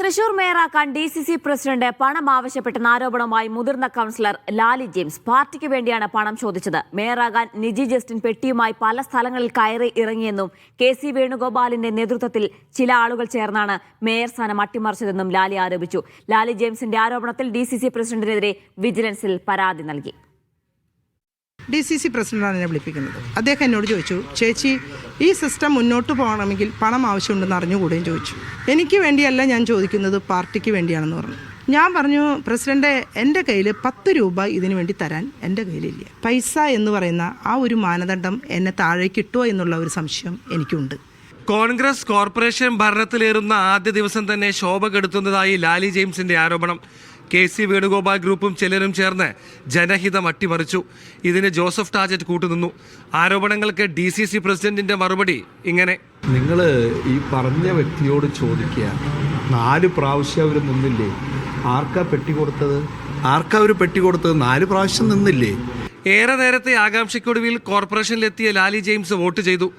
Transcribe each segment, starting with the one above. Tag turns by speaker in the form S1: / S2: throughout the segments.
S1: Thrissur മേയറാക്കാൻ DCC president പണം ആവശ്യപ്പെട്ടെന്ന ആരോപണവുമായി മുതിർന്ന കൌൺസിലർ ലാലി ജെയിംസ് പാർട്ടിക്ക് വേണ്ടിയാണ് പണം ചോദിച്ചത്. മേയറാകാൻ നിജി ജസ്റ്റിൻ പെട്ടിയുമായി പല സ്ഥലങ്ങളിൽ കയറി ഇറങ്ങിയെന്നും KC വേണുഗോപാലിന്റെ നേതൃത്വത്തിൽ ചില ആളുകൾ ചേർന്നാണ് മേയർ സ്ഥാനം അട്ടിമറിച്ചതെന്നും ലാലി ആരോപിച്ചു. ലാലി ജെയിംസിന്റെ ആരോപണത്തിൽ DCC പ്രസിഡന്റിനെതിരെ വിജിലൻസിൽ പരാതി നൽകി.
S2: DCC പ്രസിഡന്റാണ് എന്നെ വിളിപ്പിക്കുന്നത്. അദ്ദേഹം എന്നോട് ചോദിച്ചു, ചേച്ചി ഈ സിസ്റ്റം മുന്നോട്ട് പോകണമെങ്കിൽ പണം ആവശ്യമുണ്ടെന്ന് അറിഞ്ഞുകൂടെയും ചോദിച്ചു. എനിക്ക് വേണ്ടിയല്ല ഞാൻ ചോദിക്കുന്നത്, പാർട്ടിക്ക് വേണ്ടിയാണെന്ന് പറഞ്ഞു. ഞാൻ പറഞ്ഞു, പ്രസിഡന്റ്, എൻ്റെ കയ്യിൽ 10 രൂപ ഇതിനു വേണ്ടി തരാൻ എൻ്റെ കയ്യിലില്ല. പൈസ എന്ന് പറയുന്ന ആ ഒരു മാനദണ്ഡം എന്നെ താഴേക്ക് കിട്ടുമോ എന്നുള്ള ഒരു സംശയം എനിക്കുണ്ട്.
S3: കോൺഗ്രസ് കോർപ്പറേഷൻ ഭരണത്തിലേറുന്ന ആദ്യ ദിവസം തന്നെ ശോഭ കെടുത്തുന്നതായി ലാലി ജെയിംസിന്റെ ആരോപണം. KC വേണുഗോപാൽ ഗ്രൂപ്പും ചിലരും ചേർന്ന് ജനഹിതം അട്ടിമറിച്ചു. ഇതിന് ജോസഫ് ടാജറ്റ് കൂട്ടുനിന്നു. ആരോപണങ്ങൾക്ക് DCC പ്രസിഡന്റിന്റെ മറുപടി ഇങ്ങനെ:
S4: നിങ്ങൾ ഈ പറഞ്ഞ വ്യക്തിയോട് ചോദിക്കുക, 4 പ്രാവശ്യം അവർ നിന്നില്ലേ? ആർക്കാ പെട്ടി കൊടുത്തത്? 4 പ്രാവശ്യം നിന്നില്ലേ?
S3: ഏറെ നേരത്തെ ആകാംക്ഷയ്ക്കൊടുവിൽ കോർപ്പറേഷനിലെത്തിയ ലാലി ജെയിംസ് വോട്ട് ചെയ്തു.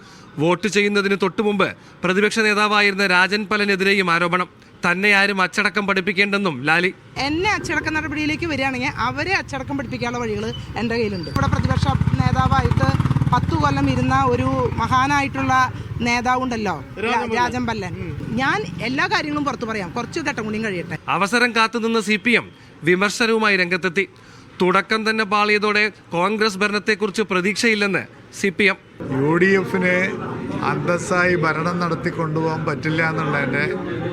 S3: വോട്ട് ചെയ്യുന്നതിന് തൊട്ടുമുമ്പ് പ്രതിപക്ഷ നേതാവായിരുന്ന രാജൻ പലനെതിരെയും ആരോപണം. തന്നെ ആരും അച്ചടക്കം പഠിപ്പിക്കേണ്ടെന്നും ലാലി.
S2: എന്നെ അച്ചടക്ക നടപടിയിലേക്ക് വരികയാണെങ്കിൽ അവരെ അച്ചടക്കം പഠിപ്പിക്കാനുള്ള വഴികൾ എൻ്റെ കയ്യിലുണ്ട്. ഇവിടെ പ്രതിപക്ഷ നേതാവായിട്ട് 10 കൊല്ലം ഇരുന്ന ഒരു മഹാനായിട്ടുള്ള നേതാവുണ്ടല്ലോ, രാജൻ പല്ലൻ. ഞാൻ എല്ലാ കാര്യങ്ങളും പുറത്തു പറയാം, കുറച്ച് ഘട്ടം കൂടിയും കഴിയട്ടെ.
S3: അവസരം കാത്തുനിന്ന CPM വിമർശനവുമായി രംഗത്തെത്തി. തുടക്കം തന്നെ പാളിയതോടെ കോൺഗ്രസ് ഭരണത്തെക്കുറിച്ച് പ്രതീക്ഷയില്ലെന്ന് CPM.
S5: UDFന് അന്തസ്സായി ഭരണം നടത്തിക്കൊണ്ടുപോകാൻ പറ്റില്ല എന്നുള്ളതിൻ്റെ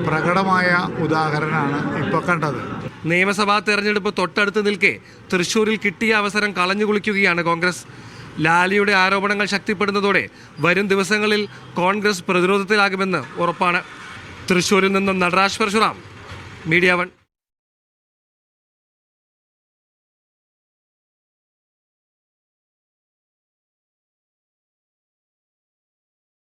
S5: പ്രകടമായ ഉദാഹരണമാണ് ഇപ്പോൾ കണ്ടത്.
S3: നിയമസഭാ തെരഞ്ഞെടുപ്പ് തൊട്ടടുത്ത് നിൽക്കെ തൃശൂരിൽ കിട്ടിയ അവസരം കളഞ്ഞുകുളിക്കുകയാണ് കോൺഗ്രസ്. ലാലിയുടെ ആരോപണങ്ങൾ ശക്തിപ്പെടുന്നതോടെ വരും ദിവസങ്ങളിൽ കോൺഗ്രസ് പ്രതിരോധത്തിലാകുമെന്ന് ഉറപ്പാണ്. തൃശൂരിൽ നിന്നും നടരാജ് പരശുറാം, മീഡിയ 1.